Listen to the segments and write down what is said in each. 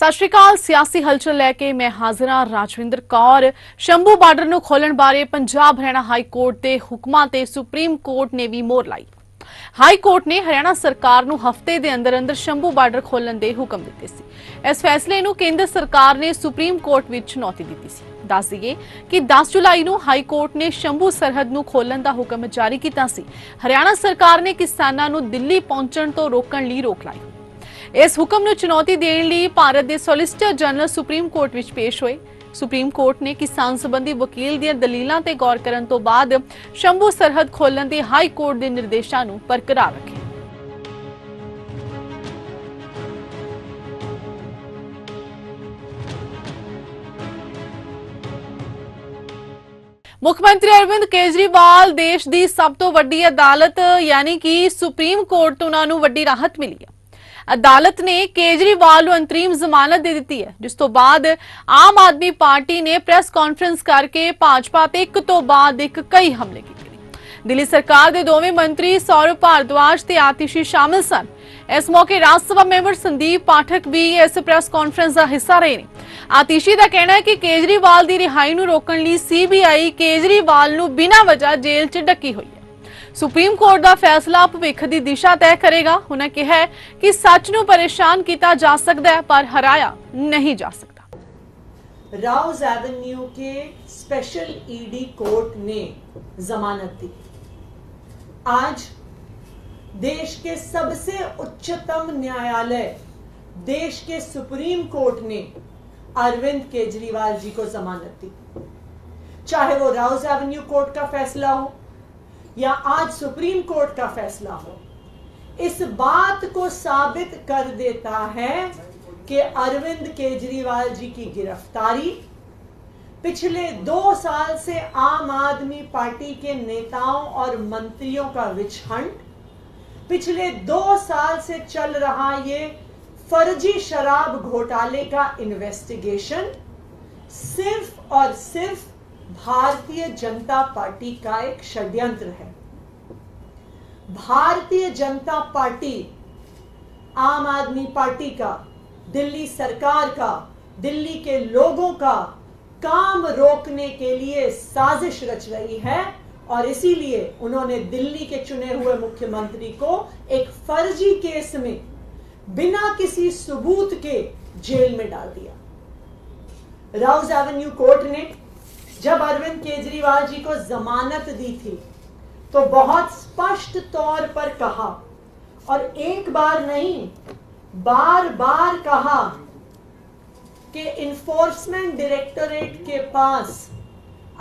सत श्री अकाल। सियासी हलचल लैके मैं हाजिर हाँ राजविंदर कौर। शंभू बार्डर नूं खोलण बारे पंजाब हरियाणा हाई कोर्ट के हुक्मां ते सुप्रीम कोर्ट ने भी मोहर लाई। हाई कोर्ट ने हरियाणा सरकार नूं हफ्ते दे अंदर अंदर शंभू बार्डर खोलण दे हुक्म दिते सी। इस फैसले नूं केंद्र सरकार ने सुप्रीम कोर्ट विच चुनौती दिती सी। दस दईए कि 10 जुलाई नूं हाई कोर्ट ने शंभू सरहद नूं खोलण दा हुक्म जारी कीता सी। हरियाणा सरकार ने किसानां नूं दिल्ली पहुंचण तो रोकण लई रोक लाई। इस हुक्म नूं चुनौती देण लई भारत के सोलिसिटर जनरल सुप्रीम कोर्ट विच पेश होए। सुप्रीम कोर्ट ने किसान संबंधी वकील दी दलीलां ते गौर करन तो बाद शंभू सरहद खोलण दे हाई कोर्ट के निर्देशां नूं बरकरार रखे। मुख्यमंत्री अरविंद केजरीवाल देश की सब तो वड्डी अदालत यानी कि सुप्रीम कोर्ट तो उन्होंने वड्डी राहत मिली है। अदालत ने केजरीवाल को अंतरिम जमानत दे दी है, जिस तो बाद आम आदमी पार्टी ने प्रेस कॉन्फ्रेंस करके भाजपा ते एक तो बाद एक कई हमले किए। दिल्ली सरकार के दोवें मंत्री सौरभ भारद्वाज ते आतिशी शामिल सन। इस मौके राज्यसभा मैंबर संदीप पाठक भी इस प्रेस कॉन्फ्रेंस का हिस्सा रहे ने। आतिशी का कहना है कि केजरीवाल की रिहाई नूं रोकण लई सीबीआई केजरीवाल नूं बिना वजह जेल च डकी हुई है। सुप्रीम कोर्ट का फैसला भविख की दिशा तय करेगा। उन्होंने कहा है कि सच नूं परेशान किया जा सकता है पर हराया नहीं जा सकता। राउज एवेन्यू के स्पेशल ईडी कोर्ट ने जमानत दी। आज देश के सबसे उच्चतम न्यायालय देश के सुप्रीम कोर्ट ने अरविंद केजरीवाल जी को जमानत दी। चाहे वो राउज एवेन्यू कोर्ट का फैसला हो या आज सुप्रीम कोर्ट का फैसला हो, इस बात को साबित कर देता है कि अरविंद केजरीवाल जी की गिरफ्तारी पिछले 2 साल से आम आदमी पार्टी के नेताओं और मंत्रियों का विच हंट, पिछले 2 साल से चल रहा ये फर्जी शराब घोटाले का इन्वेस्टिगेशन सिर्फ और सिर्फ भारतीय जनता पार्टी का एक षड्यंत्र है। भारतीय जनता पार्टी आम आदमी पार्टी का, दिल्ली सरकार का, दिल्ली के लोगों का काम रोकने के लिए साजिश रच रही है और इसीलिए उन्होंने दिल्ली के चुने हुए मुख्यमंत्री को एक फर्जी केस में बिना किसी सबूत के जेल में डाल दिया। राउज एवेन्यू कोर्ट ने जब अरविंद केजरीवाल जी को जमानत दी थी तो बहुत स्पष्ट तौर पर कहा, और एक बार नहीं बार बार कहा कि इन्फोर्समेंट डायरेक्टोरेट के पास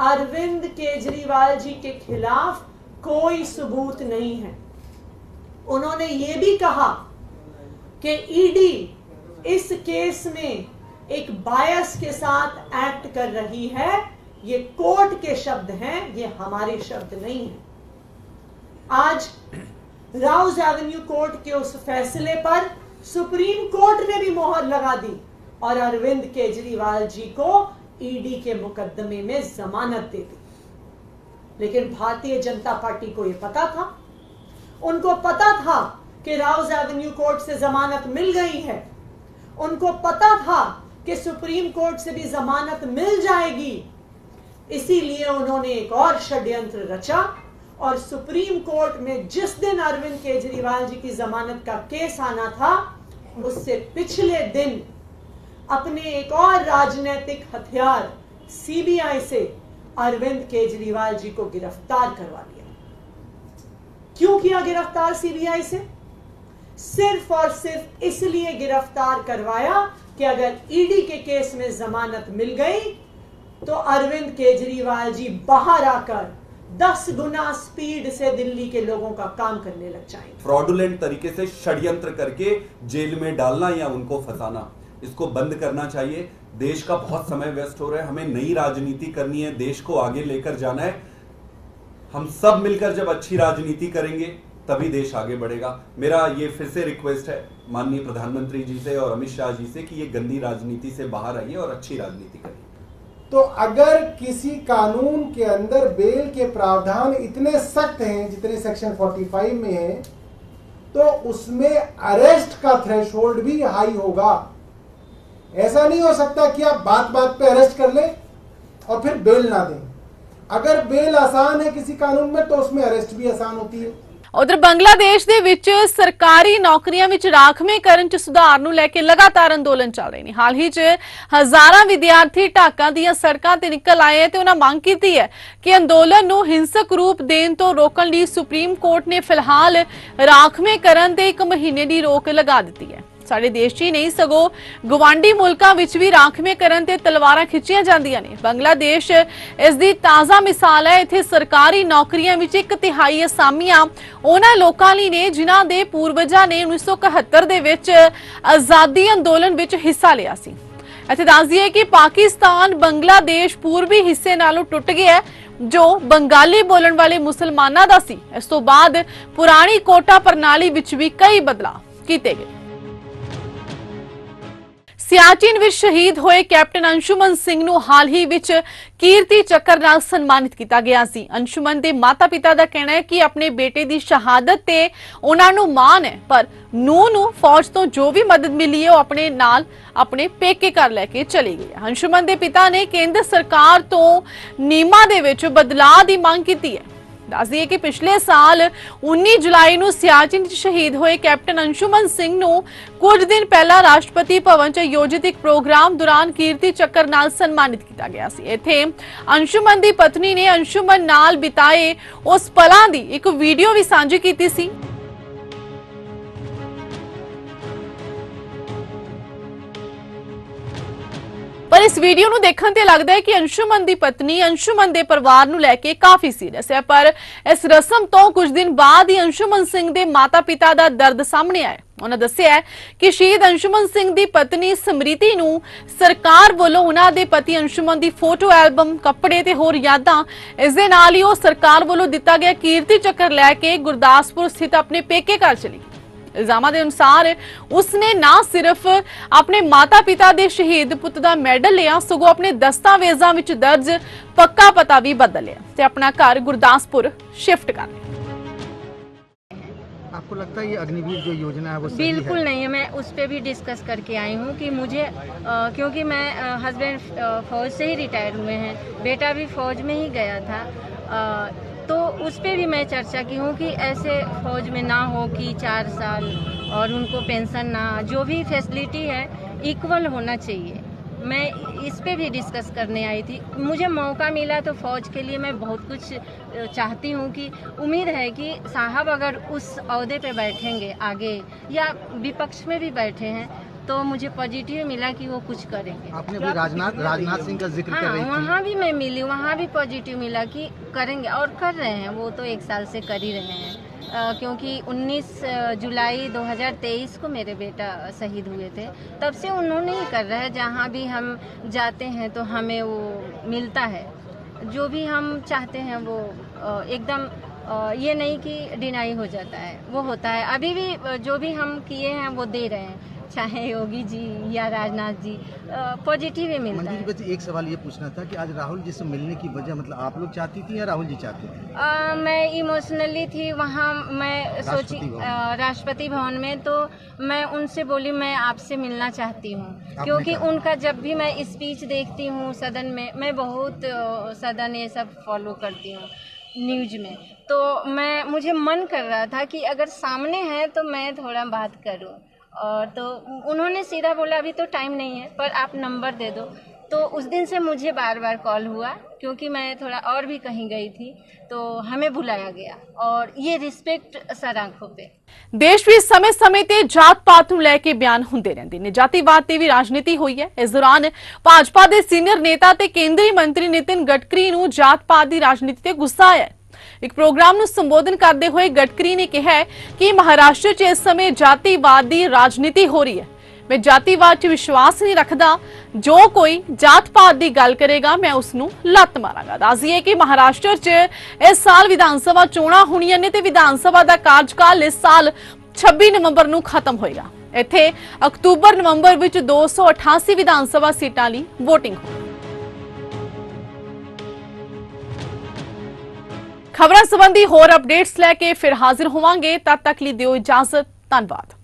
अरविंद केजरीवाल जी के खिलाफ कोई सबूत नहीं है। उन्होंने ये भी कहा कि ईडी इस केस में एक बायस के साथ एक्ट कर रही है। ये कोर्ट के शब्द हैं, ये हमारे शब्द नहीं हैं। आज राउज एवेन्यू कोर्ट के उस फैसले पर सुप्रीम कोर्ट ने भी मोहर लगा दी और अरविंद केजरीवाल जी को ईडी के मुकदमे में जमानत दे दी। लेकिन भारतीय जनता पार्टी को यह पता था, उनको पता था कि राउज एवेन्यू कोर्ट से जमानत मिल गई है, उनको पता था कि सुप्रीम कोर्ट से भी जमानत मिल जाएगी। इसीलिए उन्होंने एक और षड्यंत्र रचा और सुप्रीम कोर्ट में जिस दिन अरविंद केजरीवाल जी की जमानत का केस आना था, उससे पिछले दिन अपने एक और राजनीतिक हथियार सीबीआई से अरविंद केजरीवाल जी को गिरफ्तार करवा लिया। क्यों किया गिरफ्तार सीबीआई से? सिर्फ और सिर्फ इसलिए गिरफ्तार करवाया कि अगर ईडी के केस में जमानत मिल गई तो अरविंद केजरीवाल जी बाहर आकर 10 गुना स्पीड से दिल्ली के लोगों का काम करने लग जाएंगे। फ्रॉडुलेंट तरीके से षड्यंत्र करके जेल में डालना या उनको फंसाना, इसको बंद करना चाहिए। देश का बहुत समय वेस्ट हो रहा है, हमें नई राजनीति करनी है, देश को आगे लेकर जाना है। हम सब मिलकर जब अच्छी राजनीति करेंगे तभी देश आगे बढ़ेगा। मेरा ये फिर से रिक्वेस्ट है माननीय प्रधानमंत्री जी से और अमित शाह जी से कि ये गंदी राजनीति से बाहर आइए और अच्छी राजनीति करिए। तो अगर किसी कानून के अंदर बेल के प्रावधान इतने सख्त हैं जितने सेक्शन 45 में हैं, तो उसमें अरेस्ट का थ्रेशोल्ड भी हाई होगा। ऐसा नहीं हो सकता कि आप बात बात पे अरेस्ट कर लें और फिर बेल ना दें। अगर बेल आसान है किसी कानून में तो उसमें अरेस्ट भी आसान होती है। ਉਧਰ ਬੰਗਲਾਦੇਸ਼ ਦੇ ਵਿੱਚ ਸਰਕਾਰੀ ਨੌਕਰੀਆਂ ਵਿੱਚ ਰਾਖਵੇਂਕਰਨ 'ਚ ਸੁਧਾਰ ਨੂੰ ਲੈ ਕੇ ਲਗਾਤਾਰ ਅੰਦੋਲਨ ਚੱਲ ਰਹੇ ਨੇ। ਹਾਲ ਹੀ 'ਚ ਹਜ਼ਾਰਾਂ ਵਿਦਿਆਰਥੀ ਢਾਕਾ ਦੀਆਂ ਸੜਕਾਂ ਤੇ ਨਿਕਲ ਆਏ ਤੇ ਉਹਨਾਂ ਮੰਗ ਕੀਤੀ ਹੈ ਕਿ ਅੰਦੋਲਨ ਨੂੰ ਹਿੰਸਕ ਰੂਪ ਦੇਣ ਤੋਂ ਰੋਕਣ ਲਈ ਸੁਪਰੀਮ ਕੋਰਟ ਨੇ ਫਿਲਹਾਲ ਰਾਖਵੇਂਕਰਨ ਤੇ 1 ਮਹੀਨੇ ਦੀ ਰੋਕ ਲਗਾ ਦਿੱਤੀ ਹੈ। ਸਾਡੇ ਦੇਸ਼ 'ਚ ਹੀ ਨਹੀਂ ਸਗੋਂ ਗਵਾਂਢੀ ਮੁਲਕਾਂ ਵਿੱਚ ਵੀ ਰਾਖਵੇਂਕਰਨ ਤੇ ਤਲਵਾਰਾਂ ਖਿੱਚੀਆਂ ਜਾਂਦੀਆਂ ਨੇ। ਬੰਗਲਾਦੇਸ਼ ਇਸ ਦੀ ਤਾਜ਼ਾ ਮਿਸਾਲ ਹੈ। ਇੱਥੇ ਸਰਕਾਰੀ ਨੌਕਰੀਆਂ ਵਿੱਚ 1/3 ਅਸਾਮੀਆਂ ਉਹਨਾਂ ਲੋਕਾਂ ਲਈ ਨੇ ਜਿਨ੍ਹਾਂ ਦੇ ਪੂਰਵਜਾਂ ਨੇ 1971 ਦੇ ਵਿੱਚ ਆਜ਼ਾਦੀ ਅੰਦੋਲਨ ਵਿੱਚ ਹਿੱਸਾ ਲਿਆ ਸੀ। ਇੱਥੇ ਦੱਸ ਦਈਏ ਕਿ ਪਾਕਿਸਤਾਨ ਬੰਗਲਾਦੇਸ਼ ਪੂਰਬੀ ਹਿੱਸੇ ਨਾਲੋਂ ਟੁੱਟ ਗਿਆ ਹੈ ਜੋ ਬੰਗਾਲੀ ਬੋਲਣ ਵਾਲੇ ਮੁਸਲਮਾਨਾਂ ਦਾ ਸੀ। ਇਸ ਤੋਂ ਬਾਅਦ ਪੁਰਾਣੀ ਕੋਟਾ ਪ੍ਰਣਾਲੀ ਵਿੱਚ ਵੀ ਕਈ ਬਦਲਾਅ ਕੀਤੇ ਗਏ। ਸਿਆਚਿਨ ਵਿੱਚ ਸ਼ਹੀਦ ਹੋਏ ਕੈਪਟਨ ਅੰਸ਼ੁਮਨ ਸਿੰਘ ਨੂੰ ਹਾਲ ਹੀ ਵਿੱਚ ਕੀਰਤੀ ਚੱਕਰ ਨਾਲ ਸਨਮਾਨਿਤ ਕੀਤਾ ਗਿਆ ਸੀ। ਅੰਸ਼ੁਮਨ ਦੇ ਮਾਤਾ-ਪਿਤਾ ਦਾ ਕਹਿਣਾ ਹੈ ਕਿ ਆਪਣੇ ਬੇਟੇ ਦੀ ਸ਼ਹਾਦਤ ਤੇ ਉਹਨਾਂ ਨੂੰ ਮਾਣ ਹੈ, ਪਰ ਨੂੰਹ ਨੂੰ ਫੌਜ ਤੋਂ ਜੋ ਵੀ ਮਦਦ ਮਿਲੀ ਹੈ ਉਹ ਆਪਣੇ ਨਾਲ ਆਪਣੇ ਪੇਕੇ ਘਰ ਲੈ ਕੇ ਚਲੀ ਗਈ ਹੈ। ਅੰਸ਼ੁਮਨ ਦੇ ਪਿਤਾ ਨੇ ਕੇਂਦਰ ਸਰਕਾਰ ਤੋਂ ਨਿਯਮਾਂ ਦੇ ਵਿੱਚ ਬਦਲਾਅ ਦੀ ਮੰਗ ਕੀਤੀ ਹੈ। ਦੱਸ ਦਈਏ ਕਿ ਪਿਛਲੇ ਸਾਲ 19 ਜੁਲਾਈ ਨੂੰ ਸਿਆਚਿਨ ਵਿੱਚ ਸ਼ਹੀਦ ਹੋਏ ਕੈਪਟਨ ਅੰਸ਼ੁਮਨ ਸਿੰਘ ਨੂੰ ਕੁਝ ਦਿਨ ਪਹਿਲਾਂ ਰਾਸ਼ਟਰਪਤੀ ਭਵਨ 'ਚ ਆਯੋਜਿਤ ਇੱਕ ਪ੍ਰੋਗਰਾਮ ਦੌਰਾਨ ਕੀਰਤੀ ਚੱਕਰ ਨਾਲ ਸਨਮਾਨਿਤ ਕੀਤਾ ਗਿਆ ਸੀ। ਇੱਥੇ ਅੰਸ਼ੁਮਨ ਦੀ ਪਤਨੀ ਨੇ ਅੰਸ਼ੁਮਨ ਨਾਲ ਬਿਤਾਏ ਉਸ ਪਲਾਂ ਦੀ ਇੱਕ ਵੀਡੀਓ ਵੀ ਸਾਂਝੀ ਕੀਤੀ ਸੀ। पर इस वीडियो ਨੂੰ ਦੇਖਣ ਤੇ ਲੱਗਦਾ ਹੈ ਕਿ ਅੰਸ਼ੁਮਨ ਦੀ ਪਤਨੀ ਅੰਸ਼ੁਮਨ ਦੇ ਪਰਿਵਾਰ ਨੂੰ ਲੈ ਕੇ ਕਾਫੀ ਸੀਰੀਅਸ ਹੈ, ਪਰ ਇਸ ਰਸਮ ਤੋਂ ਕੁਝ ਦਿਨ ਬਾਅਦ ਹੀ ਅੰਸ਼ੁਮਨ ਸਿੰਘ ਦੇ ਮਾਤਾ-ਪਿਤਾ ਦਾ ਦਰਦ ਸਾਹਮਣੇ ਆਇਆ। ਉਹਨਾਂ ਦੱਸਿਆ ਕਿ ਸ਼ਹੀਦ ਅੰਸ਼ੁਮਨ ਸਿੰਘ ਦੀ ਪਤਨੀ ਸਮ੍ਰਿਤੀ ਨੂੰ ਸਰਕਾਰ ਵੱਲੋਂ ਉਹਨਾਂ ਦੇ ਪਤੀ ਅੰਸ਼ੁਮਨ ਦੀ ਫੋਟੋ ਐਲਬਮ, ਕੱਪੜੇ ਤੇ ਹੋਰ ਯਾਦਾਂ, ਇਸ ਦੇ ਨਾਲ ਹੀ ਉਹ ਸਰਕਾਰ ਵੱਲੋਂ ਦਿੱਤਾ ਗਿਆ ਕੀਰਤੀ ਚੱਕਰ ਲੈ ਕੇ ਗੁਰਦਾਸਪੁਰ ਸਥਿਤ ਆਪਣੇ ਪੇਕੇ ਘਰ ਚਲੀ। ਇਲਜ਼ਾਮਾਂ ਦੇ ਅਨੁਸਾਰ ਉਸਨੇ ਨਾ ਸਿਰਫ ਆਪਣੇ ਮਾਤਾ-ਪਿਤਾ ਦੇ ਸ਼ਹੀਦ ਪੁੱਤ ਦਾ ਮੈਡਲ ਲਿਆ, ਸਗੋਂ ਆਪਣੇ ਦਸਤਾਵੇਜ਼ਾਂ ਵਿੱਚ ਦਰਜ ਪੱਕਾ ਪਤਾ ਵੀ ਬਦਲ ਲਿਆ ਤੇ ਆਪਣਾ ਘਰ गुरदासपुर शिफ्ट कर लिया। आपको लगता है ये अग्निवीर जो योजना है वो सही बिल्कुल है? नहीं है। मैं उस पर भी डिस्कस करके आई हूँ कि मुझे क्योंकि मैं हस्बैंड फ़ौज से ही रिटायर हुए हैं, बेटा भी फ़ौज में ही गया था, तो उस पर भी मैं चर्चा की हूँ कि ऐसे फ़ौज में ना हो कि 4 साल और उनको पेंशन ना, जो भी फैसिलिटी है इक्वल होना चाहिए। मैं इस पे भी डिस्कस करने आई थी। मुझे मौका मिला तो फ़ौज के लिए मैं बहुत कुछ चाहती हूँ कि उम्मीद है कि साहब अगर उस ओहदे पे बैठेंगे आगे या विपक्ष में भी बैठे हैं तो मुझे पॉजिटिव मिला कि वो कुछ करेंगे। आपने भी राजनाथ सिंह का जिक्र कर हाँ, रही थी। वहाँ भी मैं मिली, वहाँ भी पॉजिटिव मिला कि करेंगे और कर रहे हैं। वो तो 1 साल से कर ही रहे हैं, क्योंकि 19 जुलाई 2023 को मेरे बेटा शहीद हुए थे, तब से उन्होंने ही कर रहे हैं। जहाँ भी हम जाते हैं तो हमें वो मिलता है, जो भी हम चाहते हैं वो एकदम ये नहीं कि डिनाई हो जाता है, वो होता है। अभी भी जो भी हम किए हैं वो दे रहे हैं, चाहे योगी जी या राजनाथ जी, पॉजिटिव ही मिलता है। मंजू जी, एक सवाल ये पूछना था कि आज राहुल जी से मिलने की वजह मतलब आप लोग चाहती थी या राहुल जी चाहते थे? मैं इमोशनली थी वहाँ। मैं सोची राष्ट्रपति भवन में, तो मैं उनसे बोली मैं आपसे मिलना चाहती हूँ, क्योंकि उनका जब भी मैं स्पीच देखती हूँ सदन में, मैं बहुत सदन ये सब फॉलो करती हूँ न्यूज में, तो मुझे मन कर रहा था कि अगर सामने है तो मैं थोड़ा बात करूँ। और तो उन्होंने सीधा बोला अभी तो टाइम नहीं है, पर आप नंबर दे दो। तो उस दिन से मुझे बार बार कॉल हुआ, क्योंकि मैं थोड़ा और भी कहीं गई थी तो हमें बुलाया गया, और ये रिस्पेक्ट सर आंखों पे। ਦੇਸ਼ ਵਿੱਚ ਸਮੇਂ-ਸਮੇਂ ਤੇ ਜਾਤ-ਪਾਤ ਨੂੰ ਲੈ ਕੇ ਬਿਆਨ ਹੁੰਦੇ ਰਹਿੰਦੇ ਨੇ। ਜਾਤੀਵਾਦ ਤੇ ਵੀ ਰਾਜਨੀਤੀ ਹੋਈ ਹੈ। ਇਸ ਦੌਰਾਨ ਭਾਜਪਾ ਦੇ ਸੀਨੀਅਰ ਨੇਤਾ ਤੇ ਕੇਂਦਰੀ ਮੰਤਰੀ ਨਿਤਿਨ ਗਡਕਰੀ ਨੂੰ ਜਾਤ-ਪਾਤ ਦੀ ਰਾਜਨੀਤੀ ਤੇ ਗੁੱਸਾ ਆਇਆ ਹੈ। ਇੱਕ ਪ੍ਰੋਗਰਾਮ ਨੂੰ ਸੰਬੋਧਨ ਕਰਦੇ ਹੋਏ ਗਡਕਰੀ ਨੇ ਕਿਹਾ ਕਿ ਮਹਾਰਾਸ਼ਟਰ 'ਚ ਇਸ ਸਮੇਂ ਜਾਤੀਵਾਦ ਦੀ ਰਾਜਨੀਤੀ ਹੋ ਰਹੀ ਹੈ। मैं जातिवाद 'ਚ विश्वास नहीं रखता, जो कोई जात पात की गल करेगा मैं उसनू लत मारांगा। दस दईए कि महाराष्ट्र 'ਚ इस साल विधान सभा चोणां होणीआं ने ते विधान सभा का कार्यकाल इस साल 26 नवंबर नू खत्म होएगा। इत्थे अक्तूबर नवंबर विच 288 विधान सभा सीटां लई वोटिंग होगी। खबरां संबंधी होर अपडेट्स लैके फिर हाजिर होवांगे, तद तक लई दिओ इजाजत। धन्नवाद।